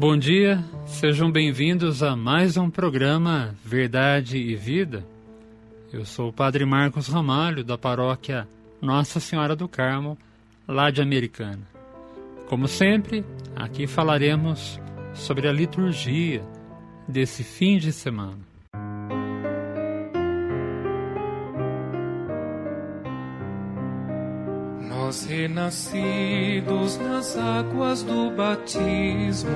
bom dia, sejam bem-vindos a mais um programa Verdade e Vida. Eu sou o Padre Marcos Ramalho, da paróquia Nossa Senhora do Carmo, lá de Americana. Como sempre, aqui falaremos sobre a liturgia desse fim de semana. Nós renascidos nas águas do batismo,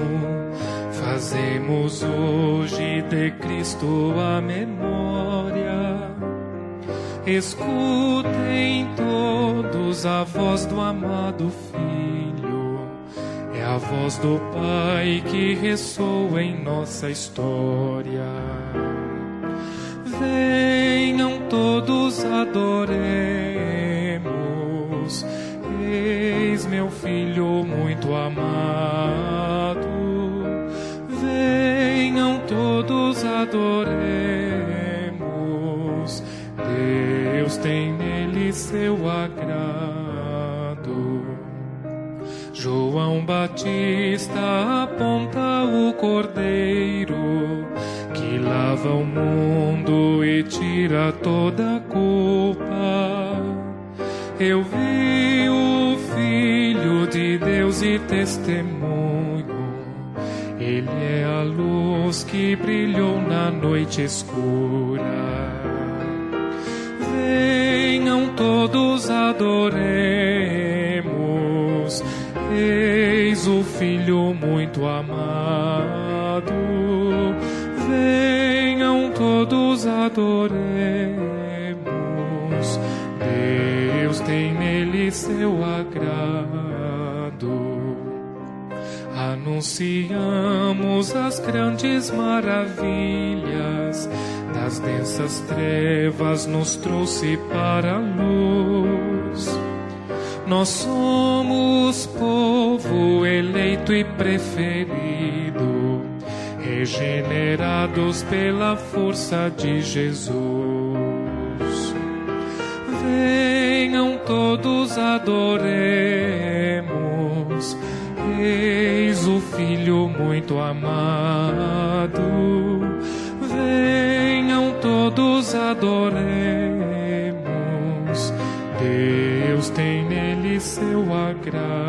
fazemos hoje de Cristo a memória. Escutem todos a voz do amado Filho, é a voz do Pai que ressoa em nossa história. Venham todos, adoremos, eis meu Filho muito amado. Venham todos, adoremos, Deus tem nele seu agrado. João Batista aponta o Cordeiro que lava o mundo e tira toda a culpa. Eu vi o Filho de Deus e testemunho, Ele é a luz que brilhou na noite escura. Venham todos, adoremos, eis o Filho muito amado. Venham todos, adoremos, Deus tem nele seu agrado. Anunciamos as grandes maravilhas, das densas trevas nos trouxe para a luz. Nós somos povo eleito e preferido, regenerados pela força de Jesus. Venham todos, adoremos, eis o Filho muito amado. Venham todos, adoremos, Deus tem nele seu agrado.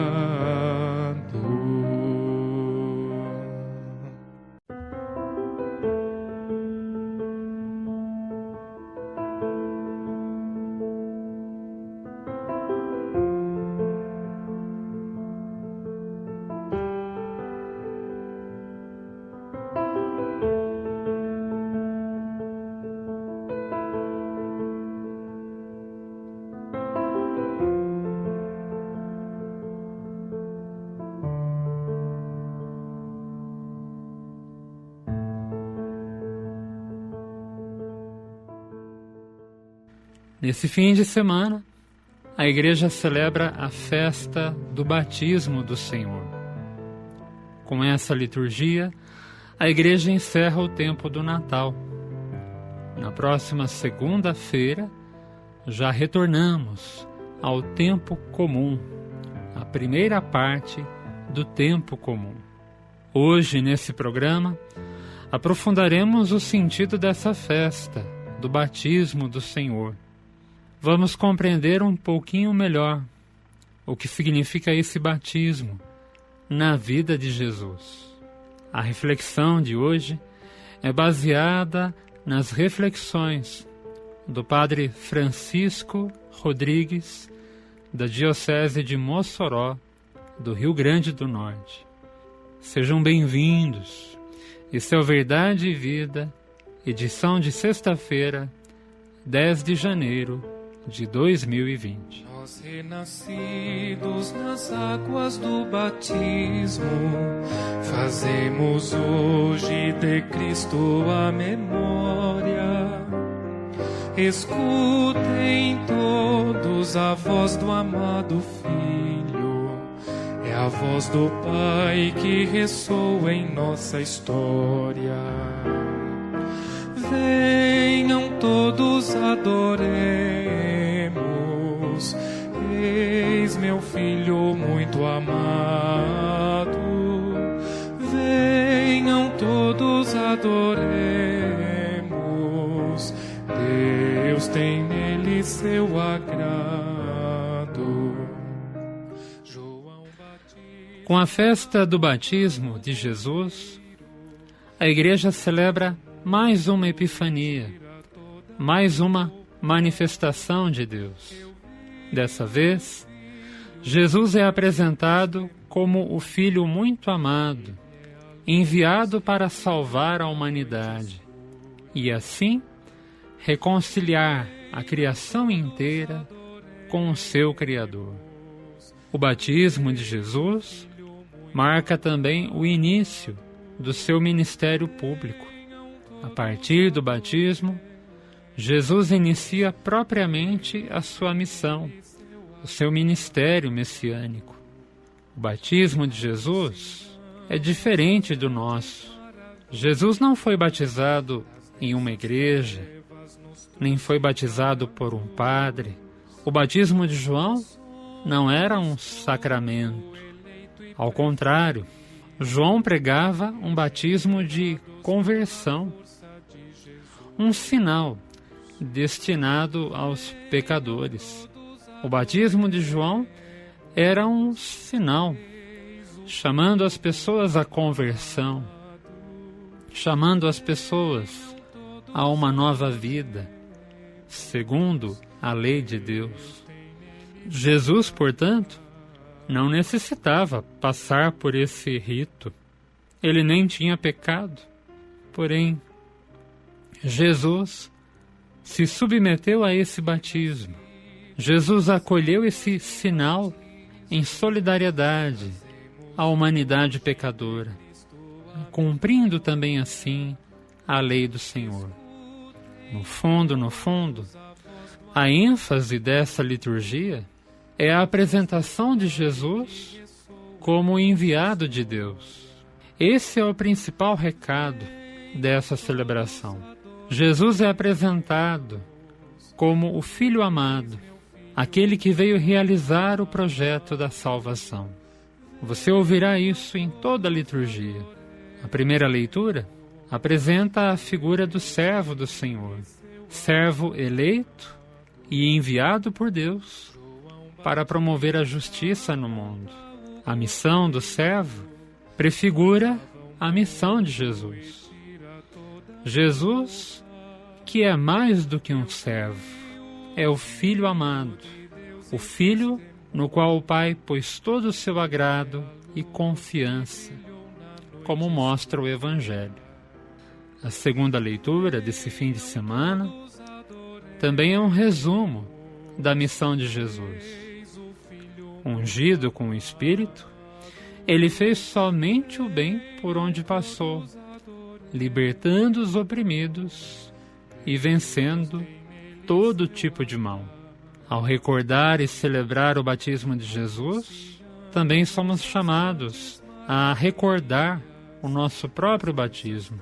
Nesse fim de semana, a Igreja celebra a festa do batismo do Senhor. Com essa liturgia, a Igreja encerra o tempo do Natal. Na próxima segunda-feira, já retornamos ao tempo comum, a primeira parte do tempo comum. Hoje, nesse programa, aprofundaremos o sentido dessa festa do batismo do Senhor. Vamos compreender um pouquinho melhor o que significa esse batismo na vida de Jesus. A reflexão de hoje é baseada nas reflexões do Padre Francisco Rodrigues, da Diocese de Mossoró, do Rio Grande do Norte. Sejam bem-vindos. Esse é o Verdade e Vida, edição de sexta-feira, 10 de janeiro de 2020. Nós renascidos nas águas do batismo, fazemos hoje de Cristo a memória. Escutem todos a voz do amado Filho, é a voz do Pai que ressoa em nossa história. Venham todos, adoremos, eis meu Filho muito amado. Venham adoremos, Deus tem nele seu agrado. Com a festa do batismo de Jesus, a Igreja celebra mais uma epifania, mais uma manifestação de Deus. Dessa vez, Jesus é apresentado como o Filho muito amado, enviado para salvar a humanidade e, assim, reconciliar a criação inteira com o seu Criador. O batismo de Jesus marca também o início do seu ministério público. A partir do batismo, Jesus inicia propriamente a sua missão, o seu ministério messiânico. O batismo de Jesus é diferente do nosso. Jesus não foi batizado em uma igreja, nem foi batizado por um padre. O batismo de João não era um sacramento. Ao contrário, João pregava um batismo de conversão, um sinal destinado aos pecadores. O batismo de João era um sinal, chamando as pessoas à conversão, chamando as pessoas a uma nova vida, segundo a lei de Deus. Jesus, portanto, não necessitava passar por esse rito. Ele nem tinha pecado. Porém, Jesus se submeteu a esse batismo. Jesus acolheu esse sinal em solidariedade à humanidade pecadora, cumprindo também assim a lei do Senhor. No fundo, a ênfase dessa liturgia é a apresentação de Jesus como enviado de Deus. Esse é o principal recado dessa celebração. Jesus é apresentado como o Filho amado, aquele que veio realizar o projeto da salvação. Você ouvirá isso em toda a liturgia. A primeira leitura apresenta a figura do servo do Senhor, servo eleito e enviado por Deus para promover a justiça no mundo. A missão do servo prefigura a missão de Jesus. Jesus, que é mais do que um servo, é o Filho amado, o Filho no qual o Pai pôs todo o seu agrado e confiança, como mostra o Evangelho. A segunda leitura desse fim de semana também é um resumo da missão de Jesus. Ungido com o Espírito, ele fez somente o bem por onde passou, libertando os oprimidos e vencendo todo tipo de mal. Ao recordar e celebrar o batismo de Jesus, também somos chamados a recordar o nosso próprio batismo.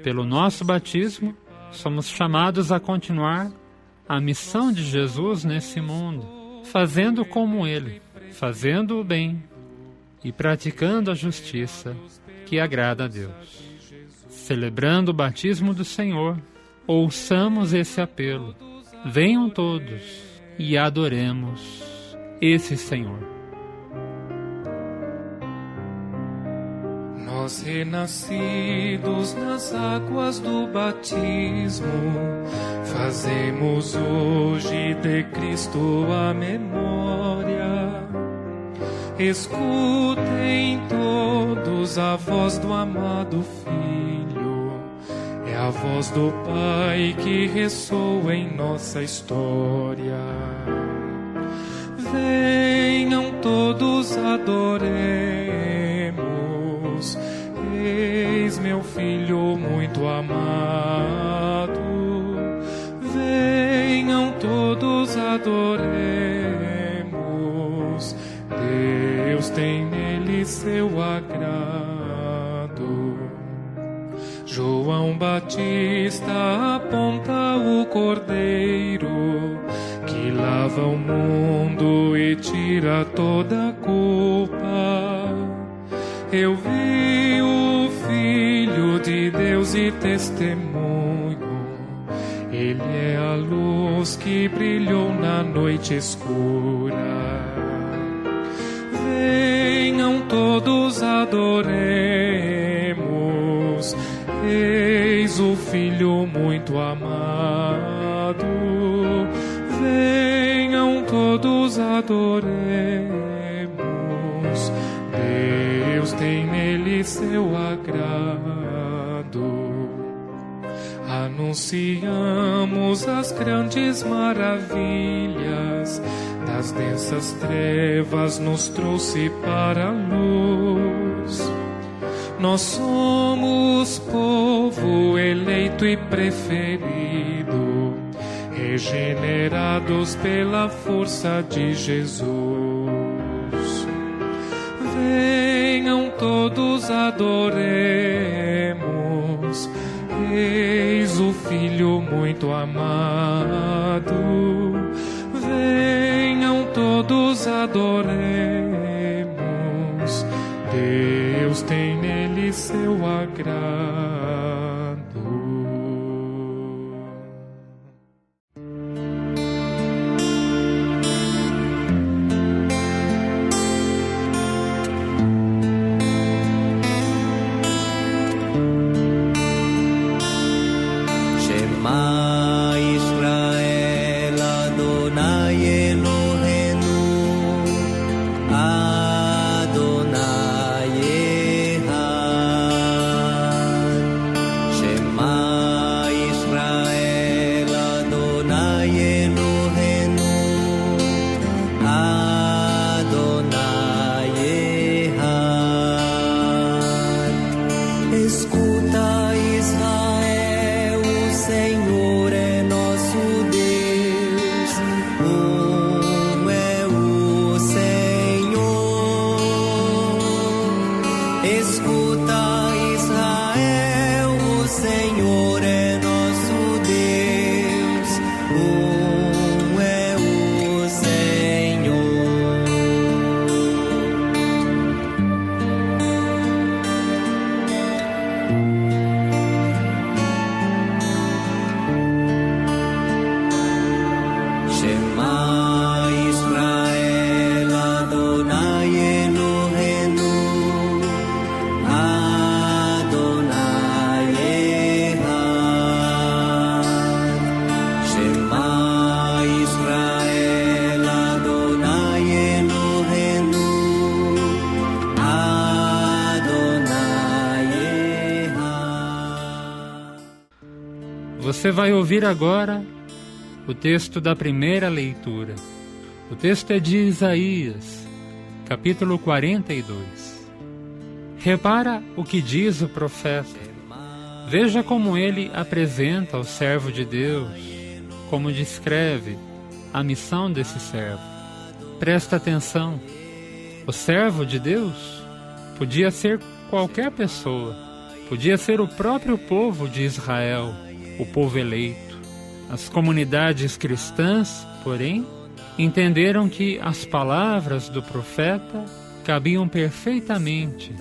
Pelo nosso batismo, somos chamados a continuar a missão de Jesus nesse mundo, fazendo como Ele, fazendo o bem e praticando a justiça que agrada a Deus. Celebrando o batismo do Senhor, ouçamos esse apelo: venham todos e adoremos esse Senhor. Nós renascidos nas águas do batismo, fazemos hoje de Cristo a memória. Escutem todos a voz do amado Filho, é a voz do Pai que ressoa em nossa história. Venham todos, adoremos, eis meu Filho muito amado. Venham todos, adoremos, Deus tem nele seu agrado. João Batista aponta o Cordeiro que lava o mundo e tira toda a culpa. Eu vi o Filho de Deus e testemunho. Ele é a luz que brilhou na noite escura. Venham todos, adoremos. Eis o Filho muito amado. Venham todos, adoremos. Deus tem nele seu agrado. Anunciamos as grandes maravilhas. Das densas trevas nos trouxe para a luz. Nós somos povo eleito e preferido, regenerados pela força de Jesus. Venham todos, adoremos. Eis o Filho muito amado. Venham todos, adoremos. Deus tem nele seu agrado. Você vai ouvir agora o texto da primeira leitura. O texto é de Isaías, capítulo 42. Repara o que diz o profeta. Veja como ele apresenta o servo de Deus, como descreve a missão desse servo. Presta atenção. O servo de Deus podia ser qualquer pessoa, podia ser o próprio povo de Israel, o povo eleito. As comunidades cristãs, porém, entenderam que as palavras do profeta cabiam perfeitamente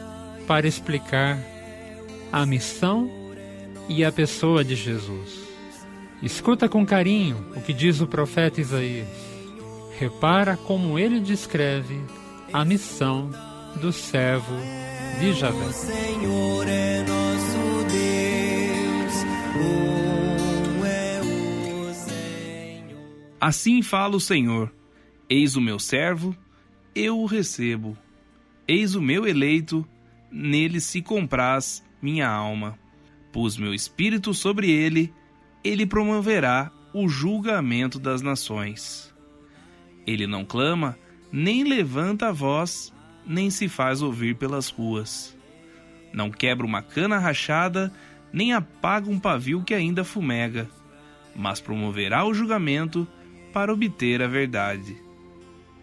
para explicar a missão e a pessoa de Jesus. Escuta com carinho o que diz o profeta Isaías. Repara como ele descreve a missão do servo de Javé. O Senhor é nosso Deus, é o Senhor. Assim fala o Senhor: eis o meu servo, eu o recebo. Eis o meu eleito, nele se compraz minha alma. Pus meu espírito sobre ele, ele promoverá o julgamento das nações. Ele não clama, nem levanta a voz, nem se faz ouvir pelas ruas. Não quebra uma cana rachada, nem apaga um pavio que ainda fumega, mas promoverá o julgamento para obter a verdade.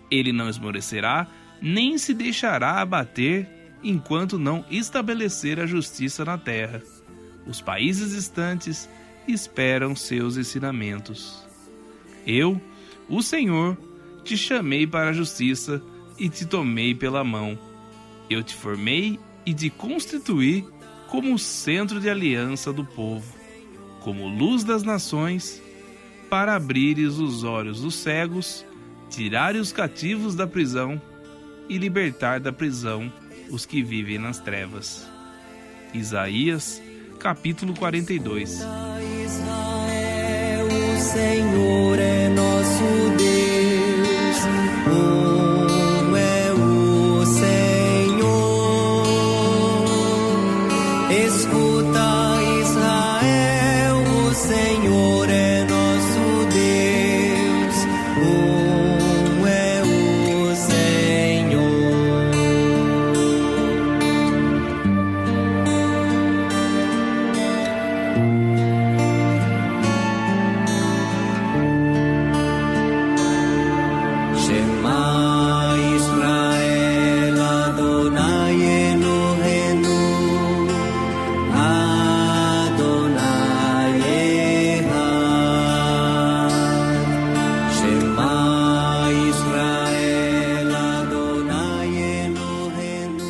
Ele não esmorecerá, nem se deixará abater, enquanto não estabelecer a justiça na terra. Os países distantes esperam seus ensinamentos. Eu, o Senhor, te chamei para a justiça e te tomei pela mão. Eu te formei e te constituí como centro de aliança do povo, como luz das nações, para abrires os olhos dos cegos, tirar os cativos da prisão e libertar da prisão os que vivem nas trevas. Isaías, capítulo 42. Israel, o Senhor é nosso Deus, é o Senhor. Escuta, Israel, o Senhor é nosso Deus, é o Senhor. Shema Israel, Adonai Eloheinu, Adonai Echad. Shema Israel, Adonai Eloheinu.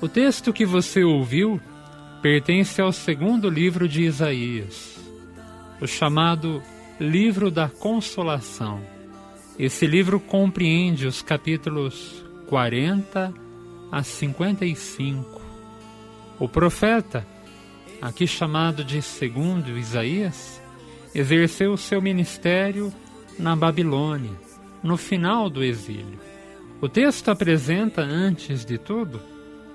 O texto que você ouviu pertence ao segundo livro de Isaías, o chamado Livro da Consolação. Esse livro compreende os capítulos 40 a 55. O profeta, aqui chamado de segundo Isaías, exerceu seu ministério na Babilônia, no final do exílio. O texto apresenta, antes de tudo,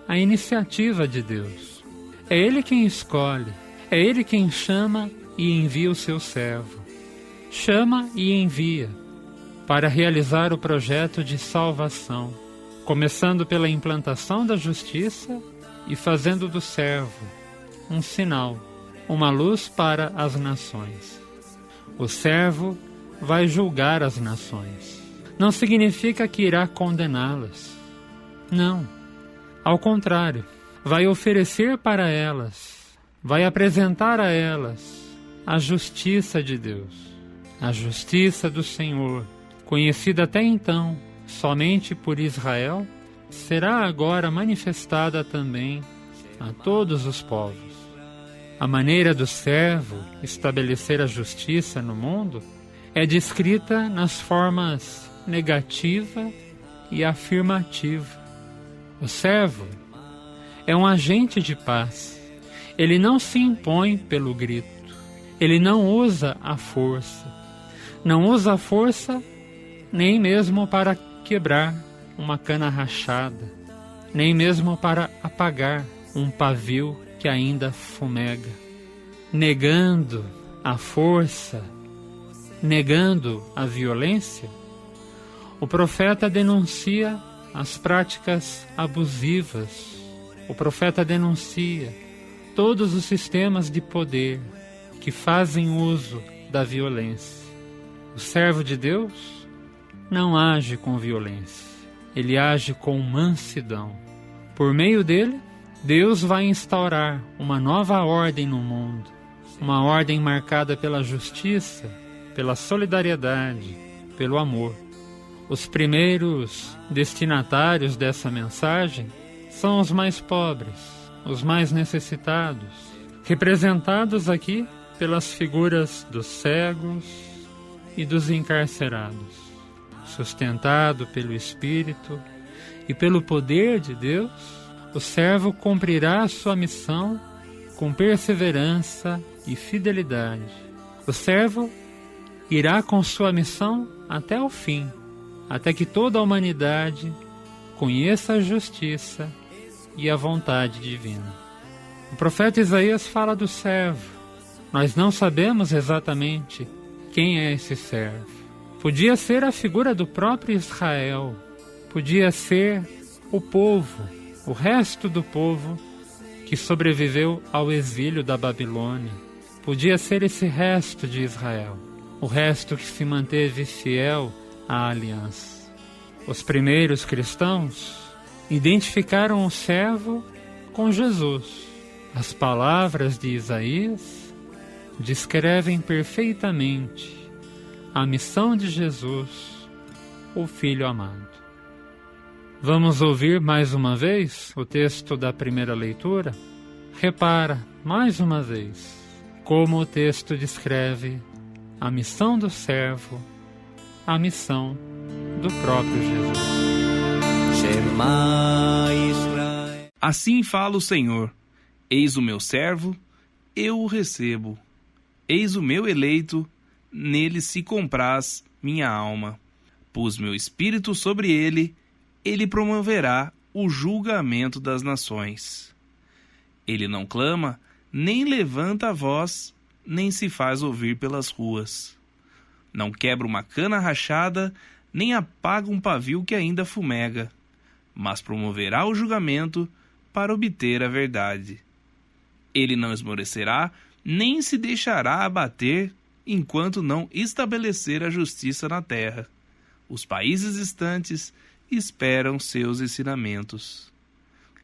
a iniciativa de Deus. É Ele quem escolhe, é Ele quem chama e envia o seu servo. Chama e envia para realizar o projeto de salvação, começando pela implantação da justiça e fazendo do servo um sinal, uma luz para as nações. O servo vai julgar as nações. Não significa que irá condená-las. Não. Ao contrário, vai oferecer para elas, vai apresentar a elas a justiça de Deus. A justiça do Senhor, conhecida até então somente por Israel, será agora manifestada também a todos os povos. A maneira do servo estabelecer a justiça no mundo é descrita nas formas negativa e afirmativa. O servo é um agente de paz. Ele não se impõe pelo grito. Ele não usa a força. Não usa a força nem mesmo para quebrar uma cana rachada, nem mesmo para apagar um pavio que ainda fumega. Negando a força, negando a violência, o profeta denuncia as práticas abusivas. O profeta denuncia todos os sistemas de poder que fazem uso da violência. O servo de Deus não age com violência, ele age com mansidão. Por meio dele, Deus vai instaurar uma nova ordem no mundo, uma ordem marcada pela justiça, pela solidariedade, pelo amor. Os primeiros destinatários dessa mensagem são os mais pobres, os mais necessitados, representados aqui pelas figuras dos cegos e dos encarcerados. Sustentado pelo Espírito e pelo poder de Deus, o servo cumprirá a sua missão com perseverança e fidelidade. O servo irá com sua missão até o fim, até que toda a humanidade conheça a justiça e a vontade divina. O profeta Isaías fala do servo. Nós não sabemos exatamente quem é esse servo. Podia ser a figura do próprio Israel, podia ser o povo, o resto do povo que sobreviveu ao exílio da Babilônia. Podia ser esse resto de Israel, o resto que se manteve fiel à aliança. Os primeiros cristãos identificaram o servo com Jesus. As palavras de Isaías descrevem perfeitamente a missão de Jesus, o Filho amado. Vamos ouvir mais uma vez o texto da primeira leitura? Repara, mais uma vez, como o texto descreve a missão do servo, a missão do próprio Jesus. Shema Israel. Assim fala o Senhor: eis o meu servo, eu o recebo. Eis o meu eleito, nele se compraz minha alma. Pus meu espírito sobre ele, ele promoverá o julgamento das nações. Ele não clama, nem levanta a voz, nem se faz ouvir pelas ruas. Não quebra uma cana rachada, nem apaga um pavio que ainda fumega, mas promoverá o julgamento para obter a verdade. Ele não esmorecerá, nem se deixará abater, enquanto não estabelecer a justiça na terra. Os países distantes esperam seus ensinamentos.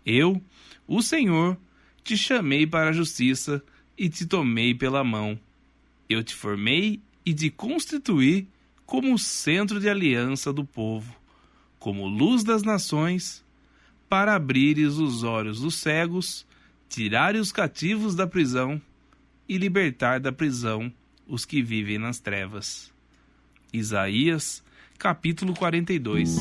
Eu, o Senhor, te chamei para a justiça e te tomei pela mão. Eu te formei e te constituí como o centro de aliança do povo, como luz das nações, para abrires os olhos dos cegos, tirar os cativos da prisão e libertar da prisão os que vivem nas trevas. Isaías, capítulo 42.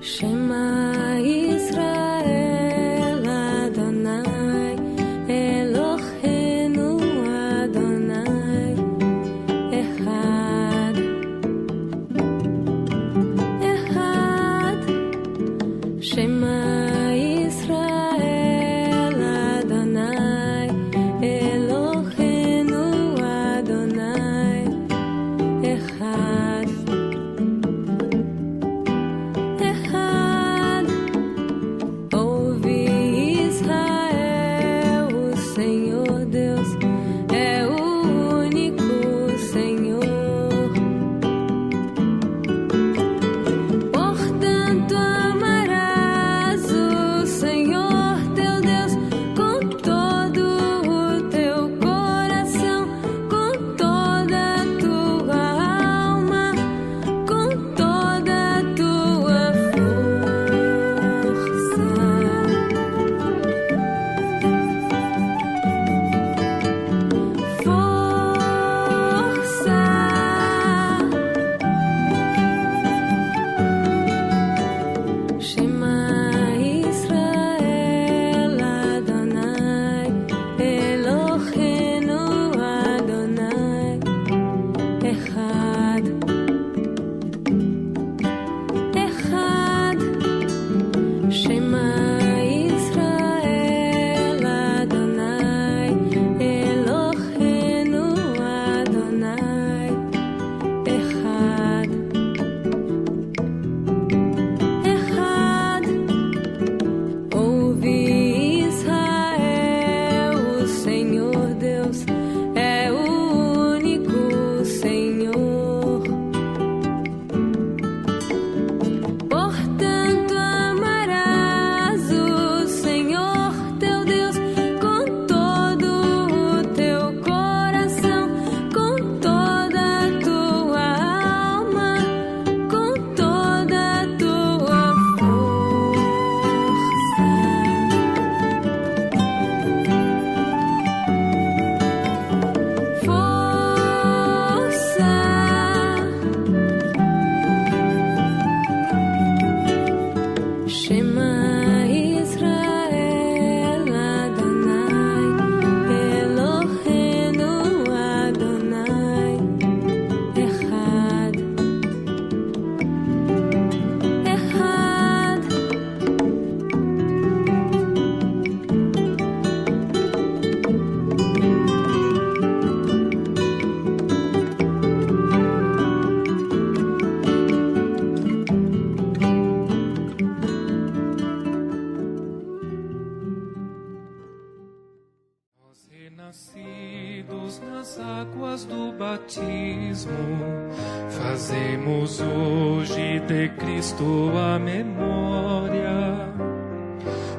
Shema Israel Adonai Eloheinu Adonai Echad Echad Nas águas do batismo, fazemos hoje de Cristo a memória.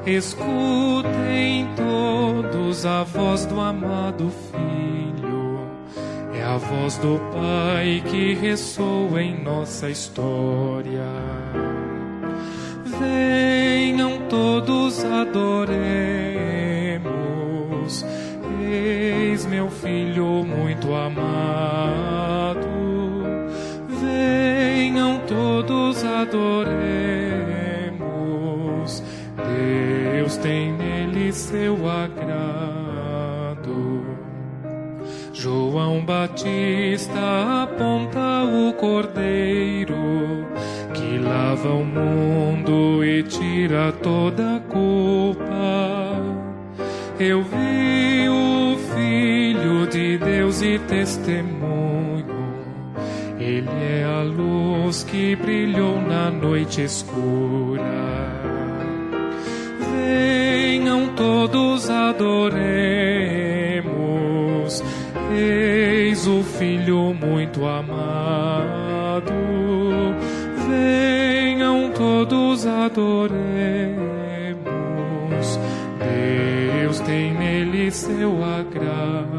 Escutem todos a voz do amado Filho, é a voz do Pai que ressoa em nossa história. Venham todos, adoremos. Eis meu Filho muito amado, venham todos, adoremos, Deus tem nele seu agrado. João Batista aponta o Cordeiro, que lava o mundo e tira toda a culpa. Eu vi o Filho de Deus e testemunho, Ele é a luz que brilhou na noite escura. Venham todos, adoremos, eis o Filho muito amado. Venham todos, adoremos, Deus tem nele seu agrado.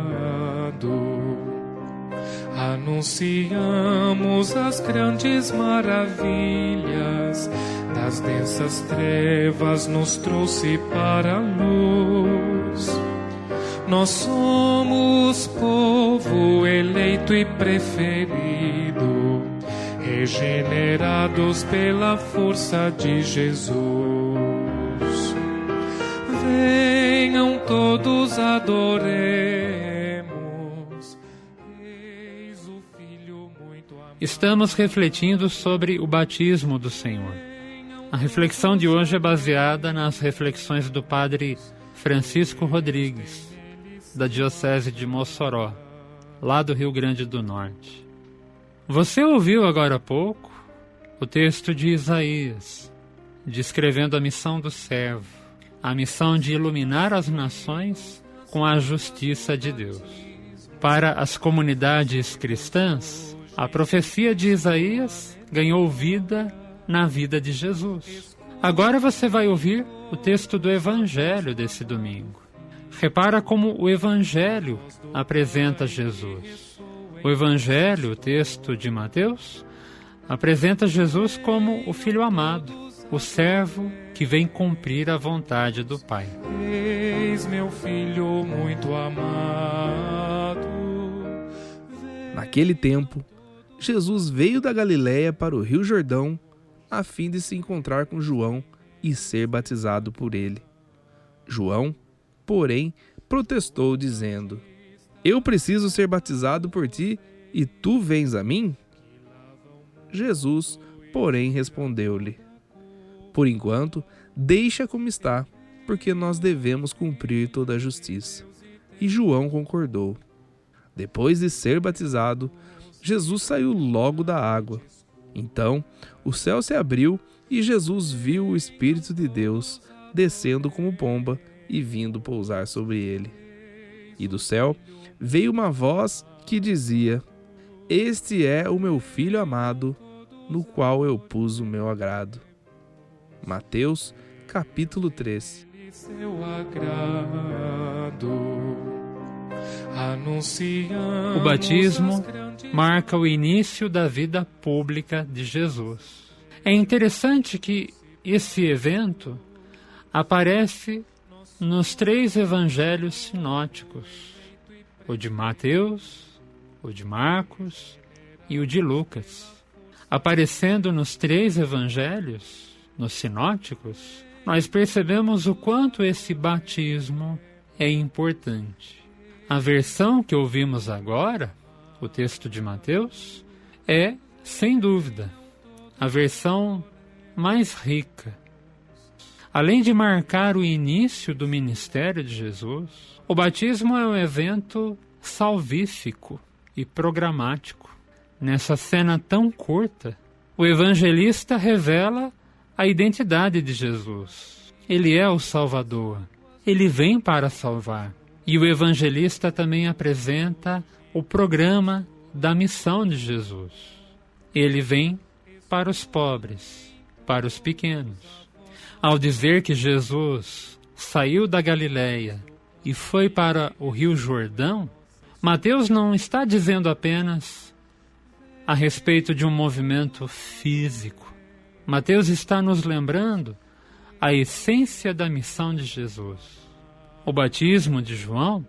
Anunciamos as grandes maravilhas, das densas trevas nos trouxe para a luz. Nós somos povo eleito e preferido, regenerados pela força de Jesus. Venham todos, adoremos, eis o Filho muito amado. Estamos refletindo sobre o batismo do Senhor. A reflexão de hoje é baseada nas reflexões do Padre Francisco Rodrigues, da Diocese de Mossoró, lá do Rio Grande do Norte. Você ouviu agora há pouco o texto de Isaías, descrevendo a missão do servo, a missão de iluminar as nações com a justiça de Deus. Para as comunidades cristãs, a profecia de Isaías ganhou vida na vida de Jesus. Agora você vai ouvir o texto do Evangelho desse domingo. Repara como o Evangelho apresenta Jesus. O Evangelho, o texto de Mateus, apresenta Jesus como o Filho amado, o servo que vem cumprir a vontade do Pai. Eis meu Filho muito amado. Naquele tempo, Jesus veio da Galiléia para o Rio Jordão, a fim de se encontrar com João e ser batizado por ele. João, porém, protestou, dizendo: Eu preciso ser batizado por ti, e tu vens a mim? Jesus, porém, respondeu-lhe: Por enquanto, deixa como está, porque nós devemos cumprir toda a justiça. E João concordou. Depois de ser batizado, Jesus saiu logo da água. Então, o céu se abriu e Jesus viu o Espírito de Deus descendo como pomba e vindo pousar sobre ele. E do céu veio uma voz que dizia: Este é o meu Filho amado, no qual eu pus o meu agrado. Mateus, capítulo 3. Seu agrado. O batismo marca o início da vida pública de Jesus. É interessante que esse evento aparece nos 3 evangelhos sinóticos: o de Mateus, o de Marcos e o de Lucas. Aparecendo nos 3 evangelhos, nos sinóticos, nós percebemos o quanto esse batismo é importante. A versão que ouvimos agora, o texto de Mateus, é, sem dúvida, a versão mais rica. Além de marcar o início do ministério de Jesus, o batismo é um evento salvífico e programático. Nessa cena tão curta, o evangelista revela a identidade de Jesus. Ele é o Salvador. Ele vem para salvar. E o evangelista também apresenta o programa da missão de Jesus. Ele vem para os pobres, para os pequenos. Ao dizer que Jesus saiu da Galileia e foi para o Rio Jordão, Mateus não está dizendo apenas a respeito de um movimento físico. Mateus está nos lembrando a essência da missão de Jesus. O batismo de João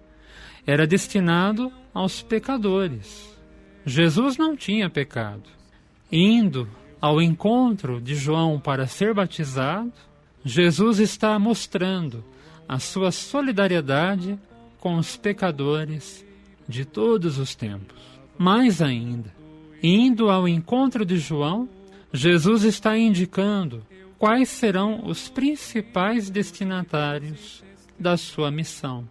era destinado aos pecadores. Jesus não tinha pecado. Indo ao encontro de João para ser batizado, Jesus está mostrando a sua solidariedade com os pecadores de todos os tempos. Mais ainda, indo ao encontro de João, Jesus está indicando quais serão os principais destinatários da sua missão.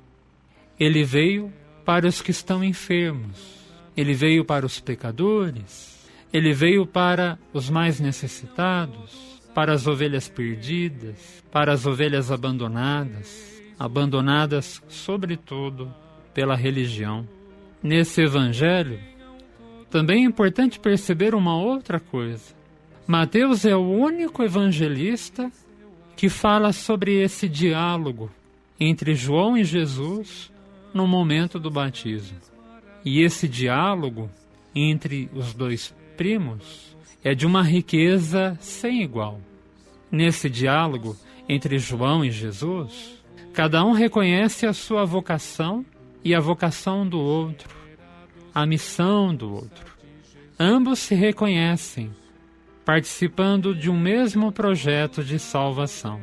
Ele veio para os que estão enfermos, ele veio para os pecadores, ele veio para os mais necessitados, para as ovelhas perdidas, para as ovelhas abandonadas sobretudo pela religião. Nesse evangelho, também é importante perceber uma outra coisa. Mateus é o único evangelista que fala sobre esse diálogo entre João e Jesus no momento do batismo. E esse diálogo entre os dois primos é de uma riqueza sem igual. Nesse diálogo entre João e Jesus, cada um reconhece a sua vocação e a vocação do outro, a missão do outro. Ambos se reconhecem participando de um mesmo projeto de salvação.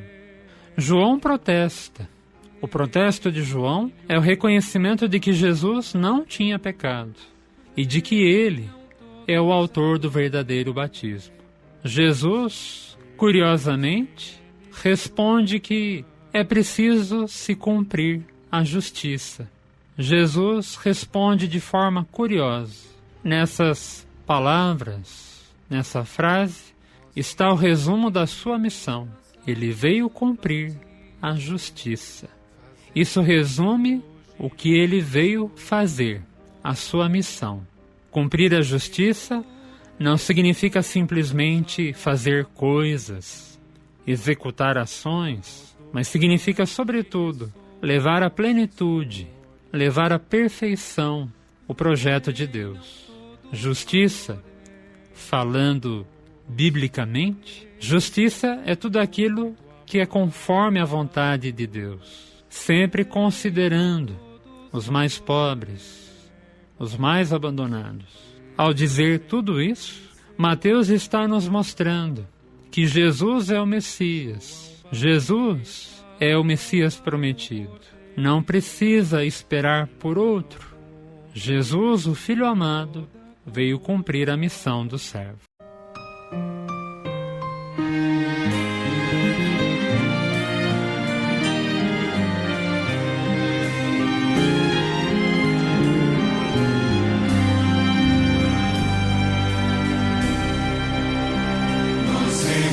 João protesta. O protesto de João é o reconhecimento de que Jesus não tinha pecado e de que ele é o autor do verdadeiro batismo. Jesus, curiosamente, responde que é preciso se cumprir a justiça. Jesus responde de forma curiosa. Nessas palavras, nessa frase, está o resumo da sua missão. Ele veio cumprir a justiça. Isso resume o que ele veio fazer, a sua missão. Cumprir a justiça não significa simplesmente fazer coisas, executar ações, mas significa, sobretudo, levar à plenitude, levar à perfeição o projeto de Deus. Justiça, falando biblicamente, justiça é tudo aquilo que é conforme à vontade de Deus, sempre considerando os mais pobres, os mais abandonados. Ao dizer tudo isso, Mateus está nos mostrando que Jesus é o Messias. Jesus é o Messias prometido. Não precisa esperar por outro. Jesus, o Filho amado, veio cumprir a missão do servo.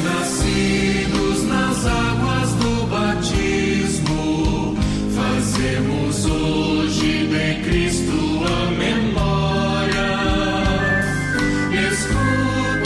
Nascidos nas águas do batismo, fazemos hoje de Cristo a memória. Escuta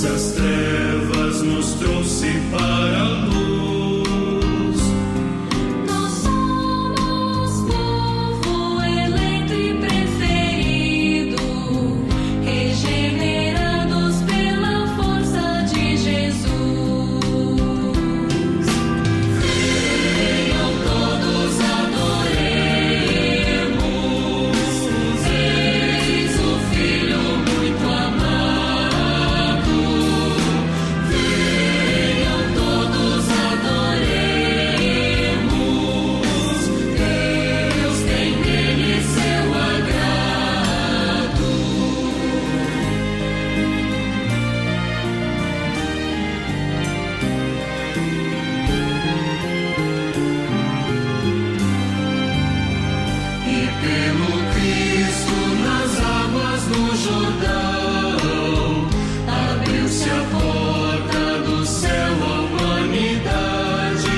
densas trevas nos trouxe para a luz. Nós somos povo eleito e preferido, regenerados pela força de Jesus. Venham todos, adoremos, eis o Filho muito amado. Venham todos, adoremos, Deus tem nele seu agrado. E pelo Cristo nas águas do Jordão, abriu-se a porta do céu à humanidade.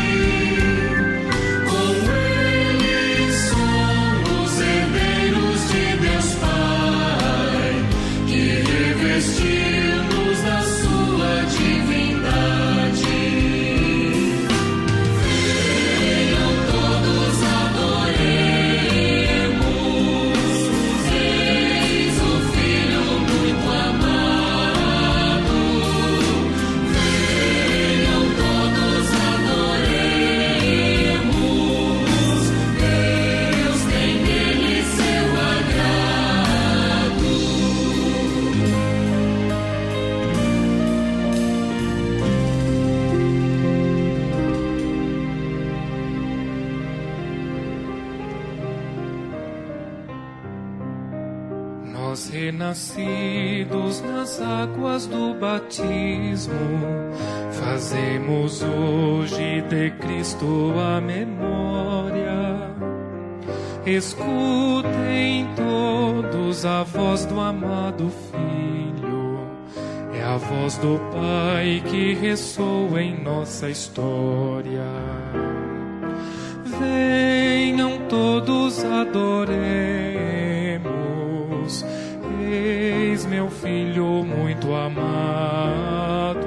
Com Ele somos herdeiros de Deus Pai, que revestiu-nos da sua divindade. Venham todos, adoremos, eis o Filho muito amado. Venham todos, adoremos, Deus tem nele seu agrado. Nós renascidos nas águas do batismo, fazemos hoje de Cristo a memória. Escutem todos a voz do amado Filho, é a voz do Pai que ressoa em nossa história. Venham todos, adoremos, eis meu Filho muito amado.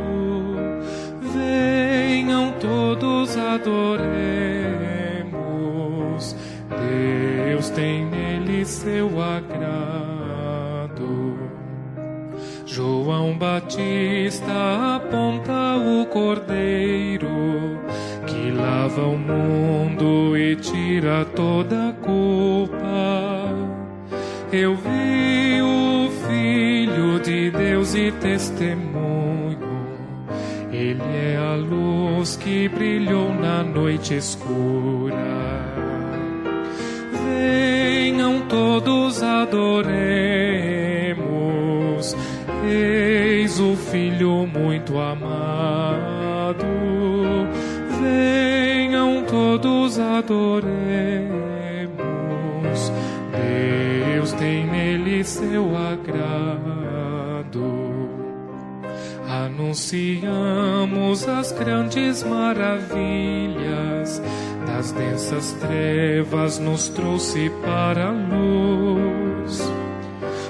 Venham todos, adoremos, Deus tem nele seu agrado. João Batista aponta o Cordeiro que lava o mundo e tira toda a culpa. Eu vi o Filho de Deus e testemunho, Ele é a luz que brilhou na noite escura. Venham todos, adoremos, eis o Filho muito amado. Venham todos, adoremos, Deus tem nele seu agrado. Anunciamos as grandes maravilhas, das densas trevas nos trouxe para a luz.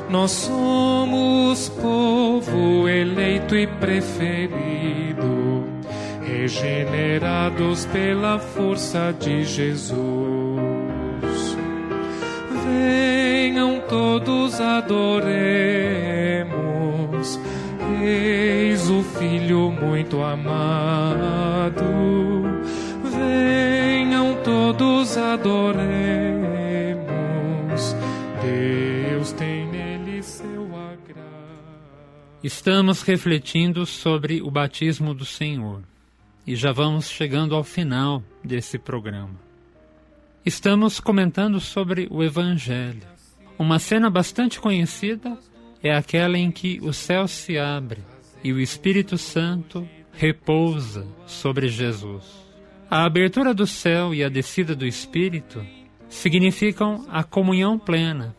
Nós somos povo eleito e preferido, regenerados pela força de Jesus. Venham todos, adoremos, eis o Filho muito amado. Venham todos, adoremos, Deus tem nele seu agrado. Estamos refletindo sobre o batismo do Senhor e já vamos chegando ao final desse programa. Estamos comentando sobre o Evangelho. Uma cena bastante conhecida é aquela em que o céu se abre e o Espírito Santo repousa sobre Jesus. A abertura do céu e a descida do Espírito significam a comunhão plena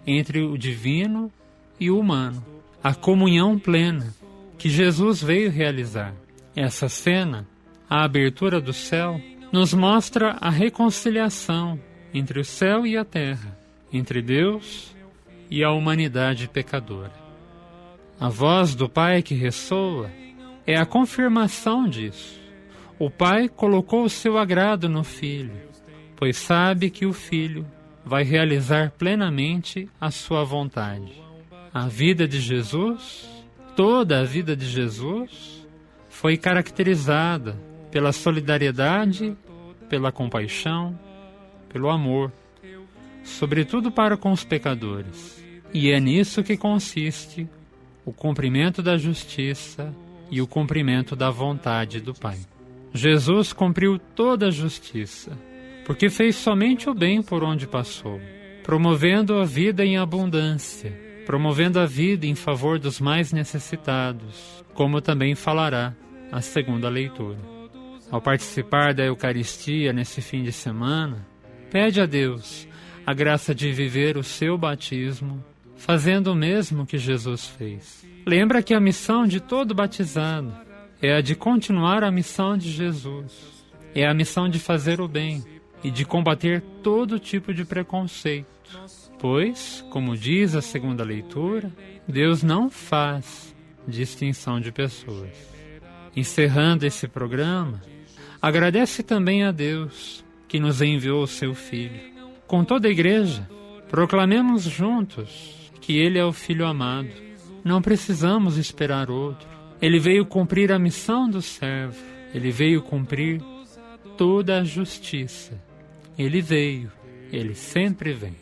entre o divino e o humano. A comunhão plena que Jesus veio realizar. Essa cena, a abertura do céu, nos mostra a reconciliação entre o céu e a terra, entre Deus e a humanidade pecadora. A voz do Pai que ressoa é a confirmação disso. O Pai colocou o seu agrado no Filho, pois sabe que o Filho vai realizar plenamente a sua vontade. A vida de Jesus, toda a vida de Jesus, foi caracterizada pela solidariedade, pela compaixão, pelo amor, sobretudo para com os pecadores. E é nisso que consiste o cumprimento da justiça e o cumprimento da vontade do Pai. Jesus cumpriu toda a justiça, porque fez somente o bem por onde passou, promovendo a vida em abundância, promovendo a vida em favor dos mais necessitados, como também falará a segunda leitura. Ao participar da Eucaristia nesse fim de semana, pede a Deus a graça de viver o seu batismo, fazendo o mesmo que Jesus fez. Lembra que a missão de todo batizado é a de continuar a missão de Jesus, é a missão de fazer o bem e de combater todo tipo de preconceito, pois, como diz a segunda leitura, Deus não faz distinção de pessoas. Encerrando esse programa, agradece também a Deus que nos enviou o seu Filho. Com toda a Igreja, proclamemos juntos que Ele é o Filho amado. Não precisamos esperar outro. Ele veio cumprir a missão do servo. Ele veio cumprir toda a justiça. Ele veio. Ele sempre vem.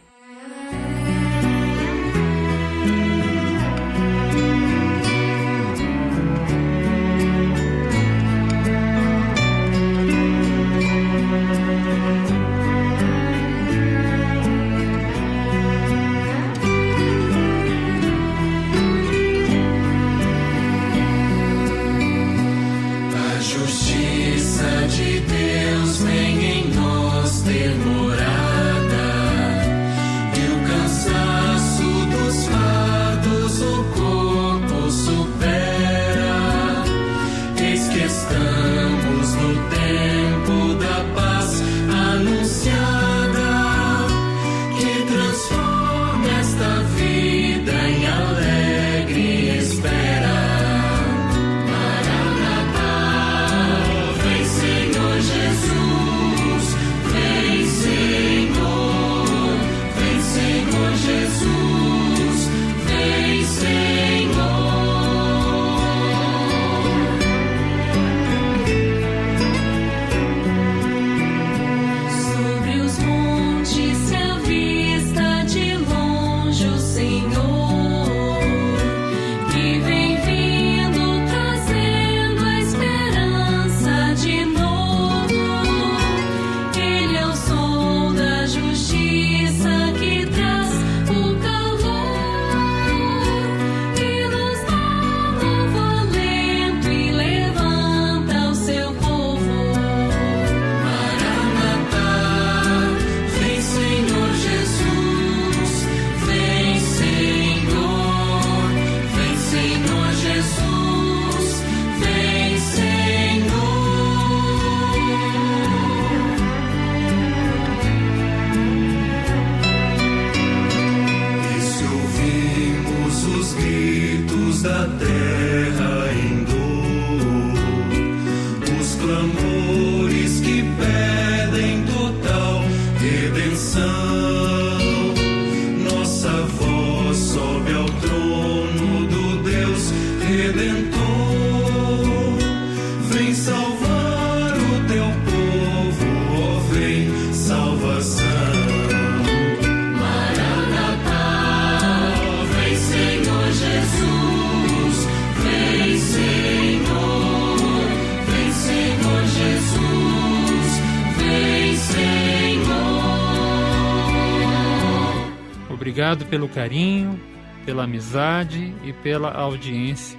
Obrigado pelo carinho, pela amizade e pela audiência.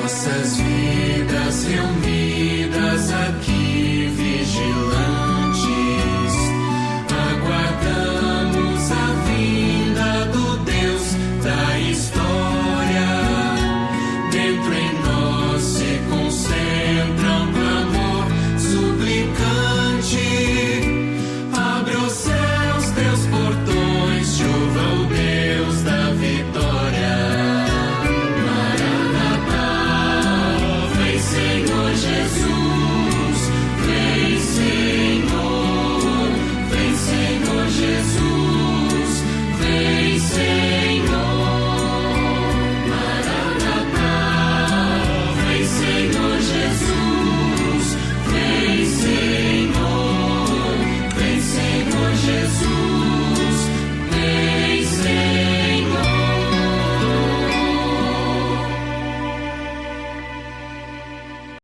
Nossas vidas reunidas aqui